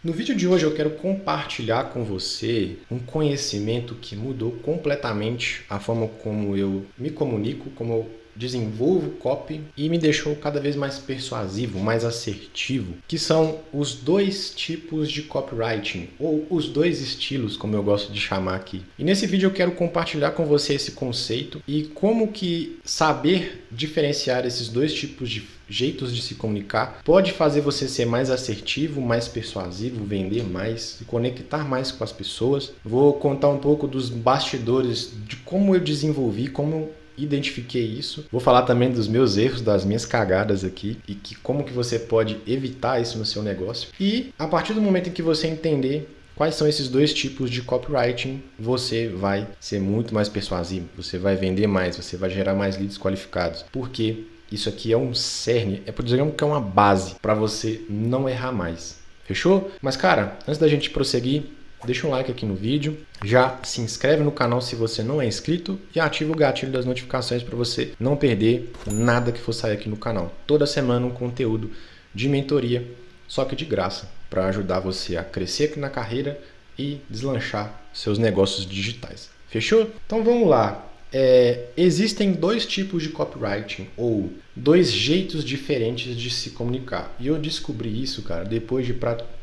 No vídeo de hoje eu quero compartilhar com você um conhecimento que mudou completamente a forma como eu me comunico, como eu desenvolvo copy e me deixou cada vez mais persuasivo, mais assertivo, que são os dois tipos de copywriting, ou os dois estilos, como eu gosto de chamar aqui. E nesse vídeo eu quero compartilhar com você esse conceito e como que saber diferenciar esses dois tipos de jeitos de se comunicar pode fazer você ser mais assertivo, mais persuasivo, vender mais, se conectar mais com as pessoas. Vou contar um pouco dos bastidores de como eu desenvolvi, como eu identifiquei isso. Vou falar também dos meus erros, das minhas cagadas aqui e como que você pode evitar isso no seu negócio. E a partir do momento em que você entender quais são esses dois tipos de copywriting, você vai ser muito mais persuasivo, você vai vender mais, você vai gerar mais leads qualificados. Porque isso aqui é um cerne, é por dizer que é uma base para você não errar mais. Fechou? Mas cara, antes da gente prosseguir, deixa um like aqui no vídeo, já se inscreve no canal se você não é inscrito e ativa o gatilho das notificações para você não perder nada que for sair aqui no canal. Toda semana um conteúdo de mentoria, só que de graça, para ajudar você a crescer aqui na carreira e deslanchar seus negócios digitais. Fechou? Então vamos lá. Existem dois tipos de copywriting ou dois jeitos diferentes de se comunicar. E eu descobri isso, cara, depois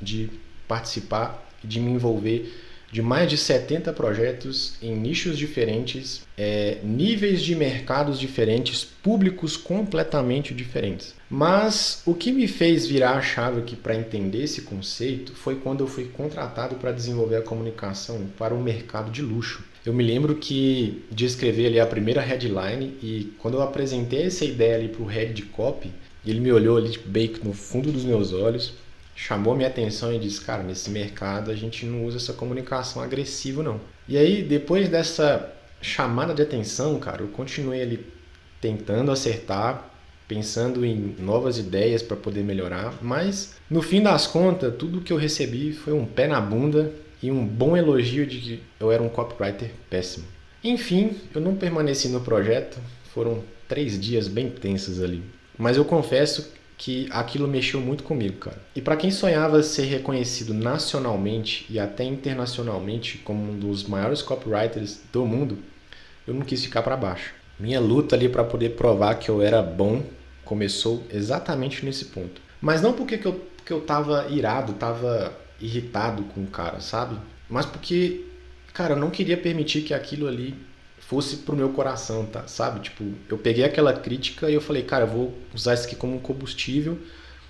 de participar e de me envolver de mais de 70 projetos em nichos diferentes, níveis de mercados diferentes, públicos completamente diferentes. Mas o que me fez virar a chave aqui para entender esse conceito foi quando eu fui contratado para desenvolver a comunicação para o mercado de luxo. Eu me lembro de escrever ali a primeira headline e quando eu apresentei essa ideia ali para o head de copy, ele me olhou ali bem no fundo dos meus olhos, chamou minha atenção e disse, cara, nesse mercado a gente não usa essa comunicação agressiva não. E aí, depois dessa chamada de atenção, cara, eu continuei ali tentando acertar, pensando em novas ideias para poder melhorar, mas no fim das contas, tudo que eu recebi foi um pé na bunda e um bom elogio de que eu era um copywriter péssimo. Enfim, eu não permaneci no projeto, foram 3 dias bem tensos ali, mas eu confesso que aquilo mexeu muito comigo, cara. E para quem sonhava ser reconhecido nacionalmente e até internacionalmente como um dos maiores copywriters do mundo, eu não quis ficar para baixo. Minha luta ali para poder provar que eu era bom começou exatamente nesse ponto. Mas não porque eu tava irado, tava irritado com o cara, sabe? Mas porque, cara, eu não queria permitir que aquilo ali fosse pro meu coração, tá? Sabe? Tipo, eu peguei aquela crítica e eu falei, cara, eu vou usar isso aqui como um combustível,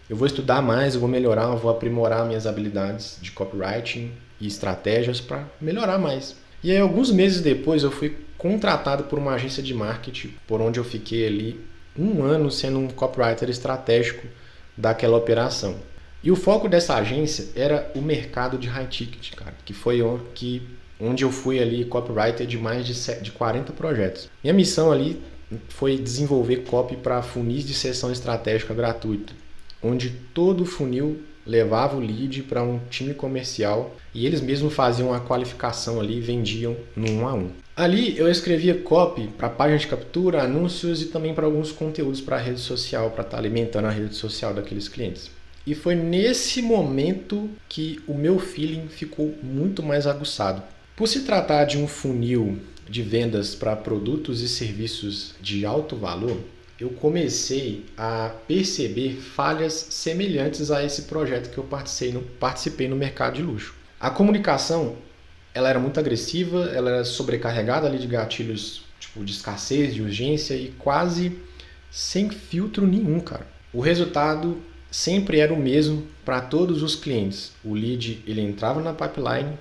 eu vou estudar mais, eu vou melhorar, eu vou aprimorar minhas habilidades de copywriting e estratégias para melhorar mais. E aí, alguns meses depois, eu fui contratado por uma agência de marketing, por onde eu fiquei ali 1 ano sendo um copywriter estratégico daquela operação. E o foco dessa agência era o mercado de high ticket, cara, que foi onde eu fui ali copywriter de mais de 40 projetos. Minha missão ali foi desenvolver copy para funis de sessão estratégica gratuita, onde todo funil levava o lead para um time comercial e eles mesmos faziam a qualificação ali e vendiam no 1 a 1. Ali eu escrevia copy para página de captura, anúncios e também para alguns conteúdos para a rede social, para estar alimentando a rede social daqueles clientes. E foi nesse momento que o meu feeling ficou muito mais aguçado. Por se tratar de um funil de vendas para produtos e serviços de alto valor, eu comecei a perceber falhas semelhantes a esse projeto que eu participei no mercado de luxo. A comunicação, ela era muito agressiva, ela era sobrecarregada ali de gatilhos tipo de escassez, de urgência e quase sem filtro nenhum, cara. O resultado sempre era o mesmo para todos os clientes. O lead ele entrava na pipeline,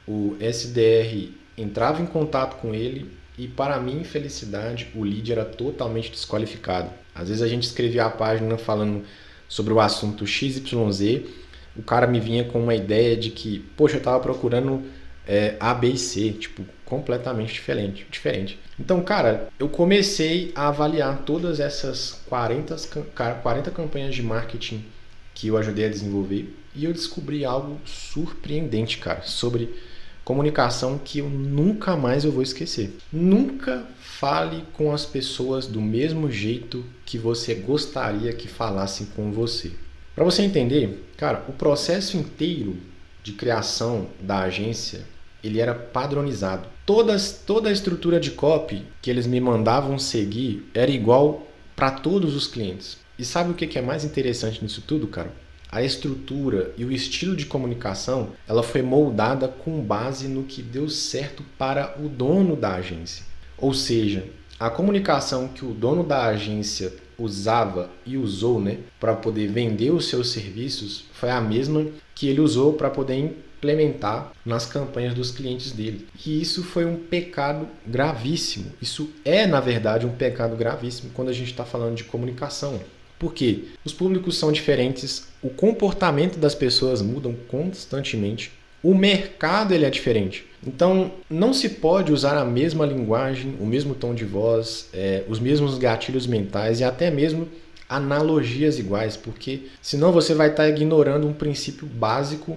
o SDR entrava em contato com ele e, para minha infelicidade, o lead era totalmente desqualificado. Às vezes a gente escrevia a página falando sobre o assunto XYZ, o cara me vinha com uma ideia de que, poxa, eu estava procurando A, B e C, tipo, completamente diferente. Então, cara, eu comecei a avaliar todas essas 40 campanhas de marketing que eu ajudei a desenvolver e eu descobri algo surpreendente, cara, sobre comunicação que eu nunca mais vou esquecer. Nunca fale com as pessoas do mesmo jeito que você gostaria que falassem com você. Para você entender, cara, o processo inteiro de criação da agência, ele era padronizado. Toda a estrutura de copy que eles me mandavam seguir era igual para todos os clientes. E sabe o que é mais interessante nisso tudo, cara? A estrutura e o estilo de comunicação, ela foi moldada com base no que deu certo para o dono da agência. Ou seja, a comunicação que o dono da agência usava e usou, para poder vender os seus serviços foi a mesma que ele usou para poder implementar nas campanhas dos clientes dele. E isso foi um pecado gravíssimo. Isso é, na verdade, um pecado gravíssimo quando a gente está falando de comunicação. Por quê? Os públicos são diferentes, o comportamento das pessoas mudam constantemente, o mercado ele é diferente. Então, não se pode usar a mesma linguagem, o mesmo tom de voz, os mesmos gatilhos mentais e até mesmo analogias iguais, porque senão você vai estar ignorando um princípio básico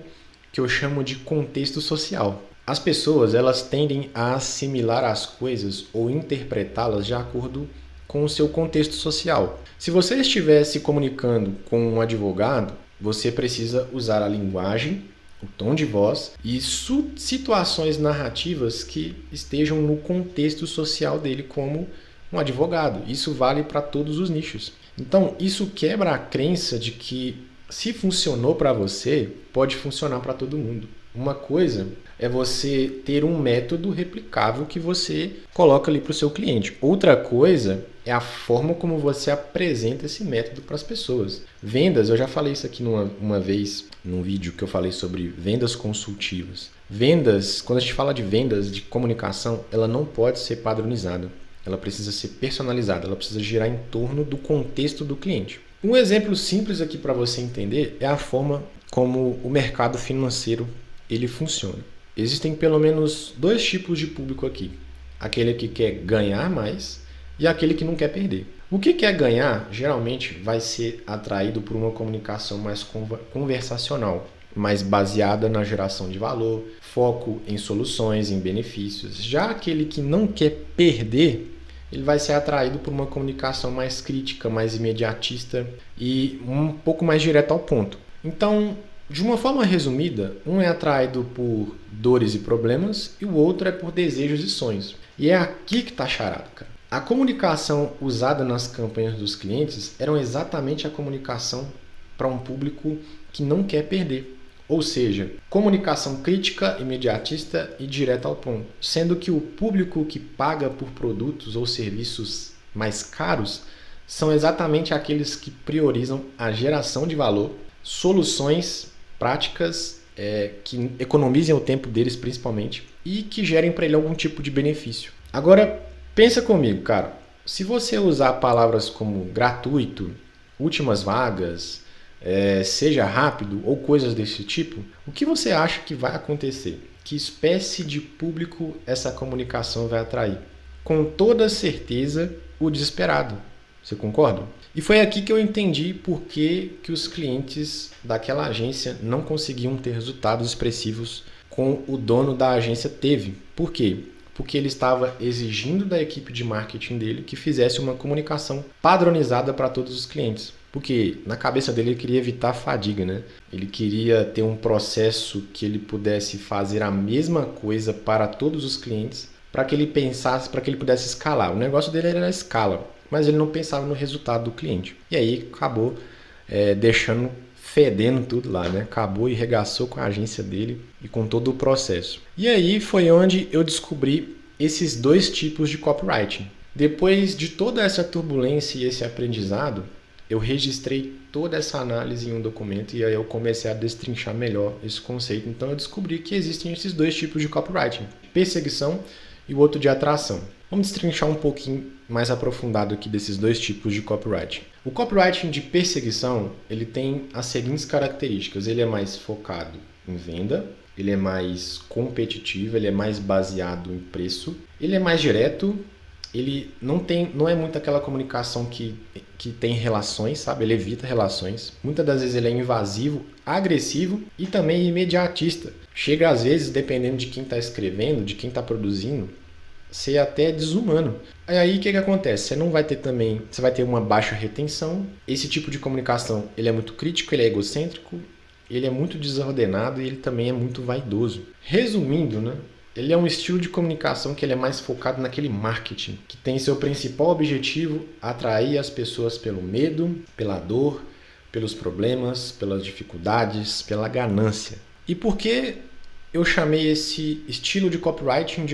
que eu chamo de contexto social. As pessoas elas tendem a assimilar as coisas ou interpretá-las de acordo com o seu contexto social. Se você estiver se comunicando com um advogado, você precisa usar a linguagem, o tom de voz e situações narrativas que estejam no contexto social dele como um advogado. Isso vale para todos os nichos. Então, isso quebra a crença de que se funcionou para você, pode funcionar para todo mundo. Uma coisa é você ter um método replicável que você coloca ali para o seu cliente. Outra coisa é a forma como você apresenta esse método para as pessoas. Vendas, eu já falei isso aqui uma vez, num vídeo que eu falei sobre vendas consultivas. Vendas, quando a gente fala de vendas de comunicação, ela não pode ser padronizada. Ela precisa ser personalizada, ela precisa girar em torno do contexto do cliente. Um exemplo simples aqui para você entender é a forma como o mercado financeiro ele funciona. Existem pelo menos 2 tipos de público aqui. Aquele que quer ganhar mais e aquele que não quer perder. O que quer ganhar geralmente vai ser atraído por uma comunicação mais conversacional, mais baseada na geração de valor, foco em soluções, em benefícios. Já aquele que não quer perder, ele vai ser atraído por uma comunicação mais crítica, mais imediatista e um pouco mais direto ao ponto. Então, de uma forma resumida, um é atraído por dores e problemas e o outro é por desejos e sonhos. E é aqui que está a charada, cara. A comunicação usada nas campanhas dos clientes era exatamente a comunicação para um público que não quer perder. Ou seja, comunicação crítica, imediatista e direta ao ponto. Sendo que o público que paga por produtos ou serviços mais caros são exatamente aqueles que priorizam a geração de valor, soluções práticas que economizem o tempo deles principalmente e que gerem para ele algum tipo de benefício. Agora, pensa comigo, cara. Se você usar palavras como gratuito, últimas vagas, seja rápido ou coisas desse tipo, o que você acha que vai acontecer? Que espécie de público essa comunicação vai atrair? Com toda certeza, o desesperado. Você concorda? E foi aqui que eu entendi por que os clientes daquela agência não conseguiam ter resultados expressivos com o dono da agência teve. Por quê? Porque ele estava exigindo da equipe de marketing dele que fizesse uma comunicação padronizada para todos os clientes. Porque na cabeça dele ele queria evitar a fadiga, né? Ele queria ter um processo que ele pudesse fazer a mesma coisa para todos os clientes para que ele pensasse, para que ele pudesse escalar. O negócio dele era a escala, mas ele não pensava no resultado do cliente. E aí acabou deixando fedendo tudo lá, né? Acabou e regaçou com a agência dele e com todo o processo. E aí foi onde eu descobri esses 2 tipos de copywriting. Depois de toda essa turbulência e esse aprendizado, eu registrei toda essa análise em um documento e aí eu comecei a destrinchar melhor esse conceito. Então eu descobri que existem esses 2 tipos de copywriting, perseguição e o outro de atração. Vamos destrinchar um pouquinho mais aprofundado aqui desses 2 tipos de copywriting. O copywriting de perseguição, ele tem as seguintes características. Ele é mais focado em venda, ele é mais competitivo, ele é mais baseado em preço, ele é mais direto, ele não é muito aquela comunicação que tem relações, sabe? Ele evita relações. Muitas das vezes ele é invasivo, agressivo e também imediatista. Chega às vezes, dependendo de quem está escrevendo, de quem está produzindo, ser até desumano. Aí o que acontece? Você vai ter uma baixa retenção. Esse tipo de comunicação ele é muito crítico, ele é egocêntrico, ele é muito desordenado e ele também é muito vaidoso. Resumindo, né? Ele é um estilo de comunicação que ele é mais focado naquele marketing, que tem seu principal objetivo atrair as pessoas pelo medo, pela dor, pelos problemas, pelas dificuldades, pela ganância. E por que eu chamei esse estilo de copywriting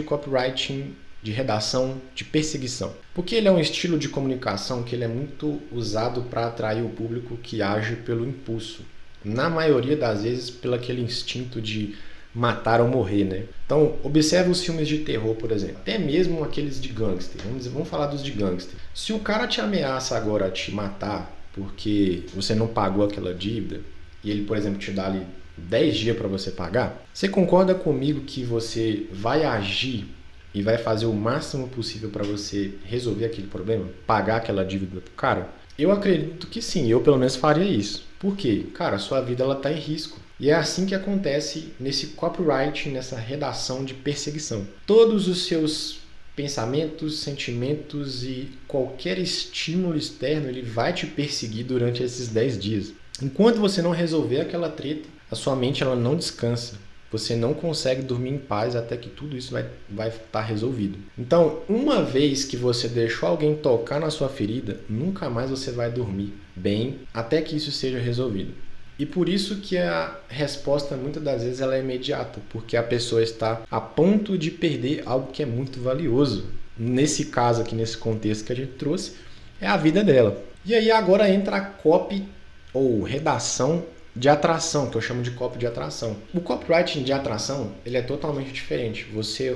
de redação de perseguição? Porque ele é um estilo de comunicação que ele é muito usado para atrair o público que age pelo impulso. Na maioria das vezes, pelo aquele instinto de matar ou morrer, né? Então, observe os filmes de terror, por exemplo. Até mesmo aqueles de gangster. Vamos falar dos de gangster. Se o cara te ameaça agora a te matar porque você não pagou aquela dívida e ele, por exemplo, te dá ali 10 dias para você pagar, você concorda comigo que você vai agir e vai fazer o máximo possível para você resolver aquele problema? Pagar aquela dívida pro cara? Eu acredito que sim, eu pelo menos faria isso. Por quê? Cara, a sua vida está em risco. E é assim que acontece nesse copywriting, nessa redação de perseguição. Todos os seus pensamentos, sentimentos e qualquer estímulo externo, ele vai te perseguir durante esses 10 dias. Enquanto você não resolver aquela treta, a sua mente ela não descansa. Você não consegue dormir em paz até que tudo isso vai estar resolvido. Então, uma vez que você deixou alguém tocar na sua ferida, nunca mais você vai dormir bem até que isso seja resolvido. E por isso que a resposta muitas das vezes ela é imediata, porque a pessoa está a ponto de perder algo que é muito valioso. Nesse caso aqui, nesse contexto que a gente trouxe, é a vida dela. E aí agora entra a copy ou redação de atração, que eu chamo de copy de atração. O copywriting de atração, ele é totalmente diferente. Você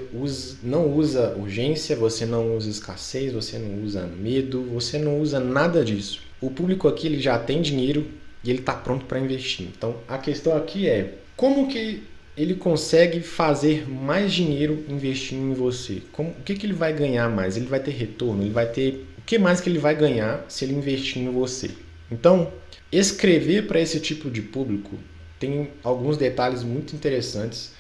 não usa urgência, você não usa escassez, você não usa medo, você não usa nada disso. O público aqui ele já tem dinheiro e ele está pronto para investir. Então, a questão aqui é como que ele consegue fazer mais dinheiro investindo em você? O que ele vai ganhar mais? Ele vai ter retorno? Ele vai ter... O que mais que ele vai ganhar se ele investir em você? Então, escrever para esse tipo de público tem alguns detalhes muito interessantes,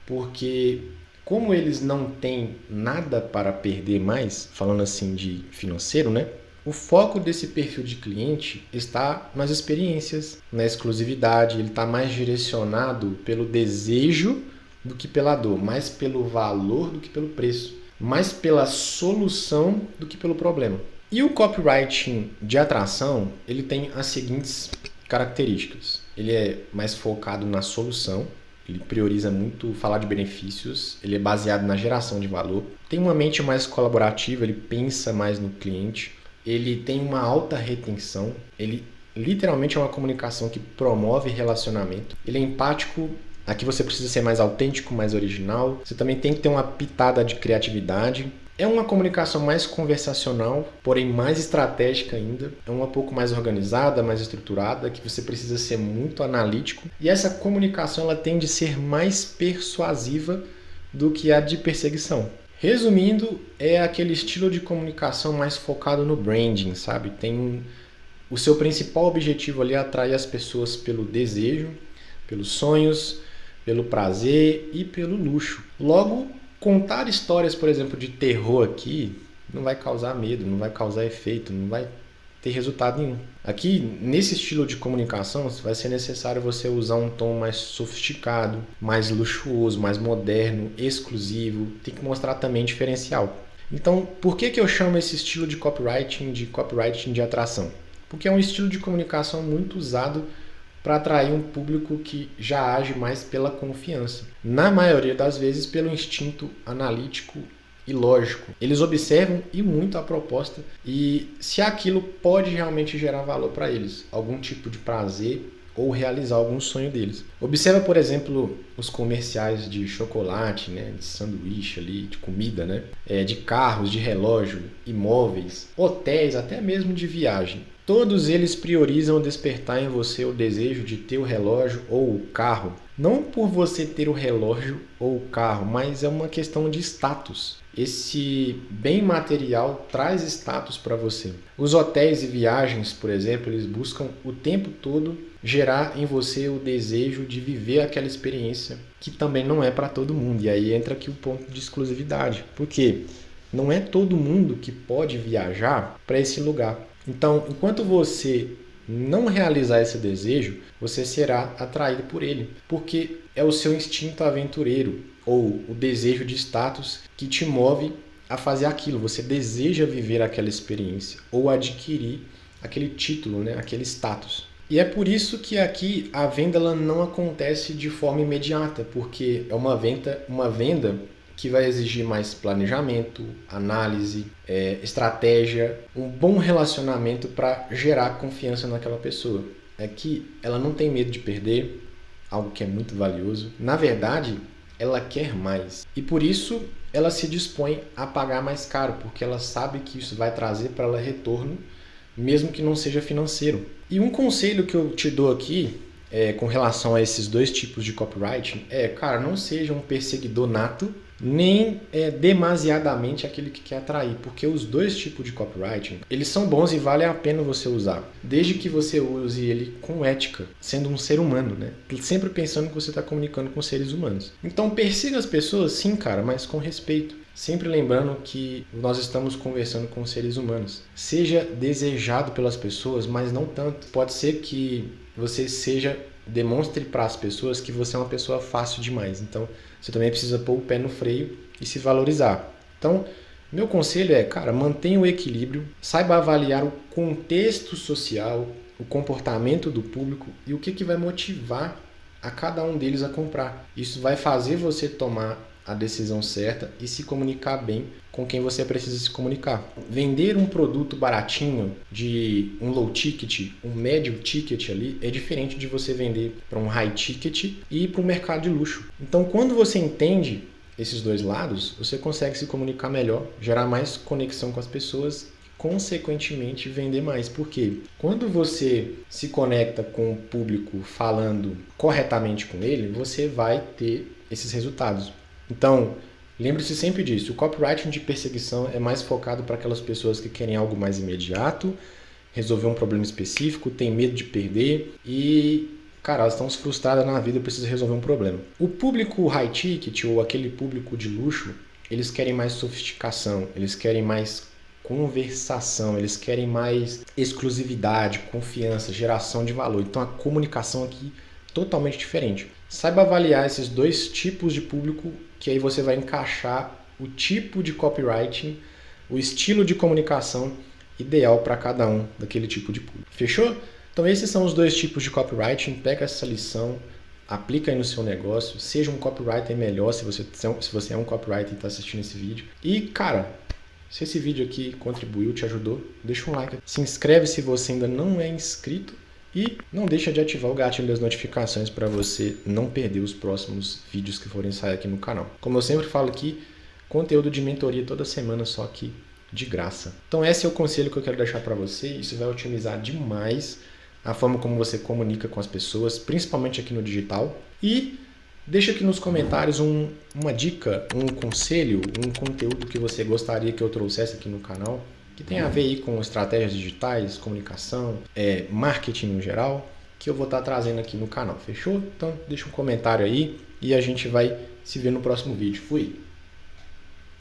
porque como eles não têm nada para perder mais, falando assim de financeiro, né? O foco desse perfil de cliente está nas experiências, na exclusividade, ele está mais direcionado pelo desejo do que pela dor, mais pelo valor do que pelo preço, mais pela solução do que pelo problema. E o copywriting de atração, ele tem as seguintes características. Ele é mais focado na solução, ele prioriza muito falar de benefícios, ele é baseado na geração de valor, tem uma mente mais colaborativa, ele pensa mais no cliente, ele tem uma alta retenção, ele literalmente é uma comunicação que promove relacionamento, ele é empático, aqui você precisa ser mais autêntico, mais original, você também tem que ter uma pitada de criatividade. É uma comunicação mais conversacional, porém mais estratégica ainda. É uma pouco mais organizada, mais estruturada, que você precisa ser muito analítico. E essa comunicação ela tende a ser mais persuasiva do que a de perseguição. Resumindo, é aquele estilo de comunicação mais focado no branding, sabe? O seu principal objetivo ali é atrair as pessoas pelo desejo, pelos sonhos, pelo prazer e pelo luxo. Logo, contar histórias, por exemplo, de terror aqui não vai causar medo, não vai causar efeito, não vai ter resultado nenhum. Aqui, nesse estilo de comunicação, vai ser necessário você usar um tom mais sofisticado, mais luxuoso, mais moderno, exclusivo. Tem que mostrar também diferencial. Então, por que eu chamo esse estilo de copywriting de atração? Porque é um estilo de comunicação muito usado para atrair um público que já age mais pela confiança. Na maioria das vezes, pelo instinto analítico e lógico. Eles observam e muito a proposta e se aquilo pode realmente gerar valor para eles, algum tipo de prazer ou realizar algum sonho deles. Observa, por exemplo, os comerciais de chocolate, né, de sanduíche ali, de comida, né, de carros, de relógio, imóveis, hotéis, até mesmo de viagem. Todos eles priorizam despertar em você o desejo de ter o relógio ou o carro. Não por você ter o relógio ou o carro, mas é uma questão de status. Esse bem material traz status para você. Os hotéis e viagens, por exemplo, eles buscam o tempo todo gerar em você o desejo de viver aquela experiência que também não é para todo mundo. E aí entra aqui o ponto de exclusividade. Porque não é todo mundo que pode viajar para esse lugar. Então, enquanto você não realizar esse desejo, você será atraído por ele, porque é o seu instinto aventureiro ou o desejo de status que te move a fazer aquilo. Você deseja viver aquela experiência ou adquirir aquele título, né? Aquele status. E é por isso que aqui a venda ela não acontece de forma imediata, porque é uma venda que vai exigir mais planejamento, análise, estratégia, um bom relacionamento para gerar confiança naquela pessoa. É que ela não tem medo de perder, algo que é muito valioso. Na verdade, ela quer mais. E por isso ela se dispõe a pagar mais caro, porque ela sabe que isso vai trazer para ela retorno, mesmo que não seja financeiro. E um conselho que eu te dou aqui, com relação a esses dois tipos de copywriting, cara, não seja um perseguidor nato, nem demasiadamente aquele que quer atrair, porque os dois tipos de copywriting, eles são bons e vale a pena você usar, desde que você use ele com ética, sendo um ser humano, né? Sempre pensando que você está comunicando com seres humanos. Então persiga as pessoas, sim, cara, mas com respeito. Sempre lembrando que nós estamos conversando com seres humanos. Seja desejado pelas pessoas, mas não tanto. Pode ser que você demonstre para as pessoas que você é uma pessoa fácil demais. Então, você também precisa pôr o pé no freio e se valorizar. Então, meu conselho cara, mantenha o equilíbrio, saiba avaliar o contexto social, o comportamento do público e o que vai motivar a cada um deles a comprar. Isso vai fazer você tomar a decisão certa e se comunicar bem com quem você precisa se comunicar. Vender um produto baratinho, de um low ticket, um médio ticket ali, é diferente de você vender para um high ticket e para o mercado de luxo. Então, quando você entende esses dois lados, você consegue se comunicar melhor, gerar mais conexão com as pessoas, consequentemente vender mais. Porque quando você se conecta com o público falando corretamente com ele, você vai ter esses resultados. Então, lembre-se sempre disso, o copywriting de perseguição é mais focado para aquelas pessoas que querem algo mais imediato, resolver um problema específico, tem medo de perder e, cara, elas estão frustradas na vida e precisam resolver um problema. O público high ticket ou aquele público de luxo, eles querem mais sofisticação, eles querem mais conversação, eles querem mais exclusividade, confiança, geração de valor. Então a comunicação aqui é totalmente diferente. Saiba avaliar esses dois tipos de público, que aí você vai encaixar o tipo de copywriting, o estilo de comunicação ideal para cada um daquele tipo de público. Fechou? Então esses são os dois tipos de copywriting. Pega essa lição, aplica aí no seu negócio, seja um copywriter melhor se você é um copywriter e está assistindo esse vídeo. E, cara, se esse vídeo aqui contribuiu, te ajudou, deixa um like. Se inscreve se você ainda não é inscrito. E não deixa de ativar o gatilho das notificações para você não perder os próximos vídeos que forem sair aqui no canal. Como eu sempre falo aqui, conteúdo de mentoria toda semana, só que de graça. Então esse é o conselho que eu quero deixar para você. Isso vai otimizar demais a forma como você comunica com as pessoas, principalmente aqui no digital. E deixa aqui nos comentários uma dica, um conselho, um conteúdo que você gostaria que eu trouxesse aqui no canal, que tem a ver aí com estratégias digitais, comunicação, marketing no geral, que eu vou estar trazendo aqui no canal, fechou? Então deixa um comentário aí e a gente vai se ver no próximo vídeo. Fui!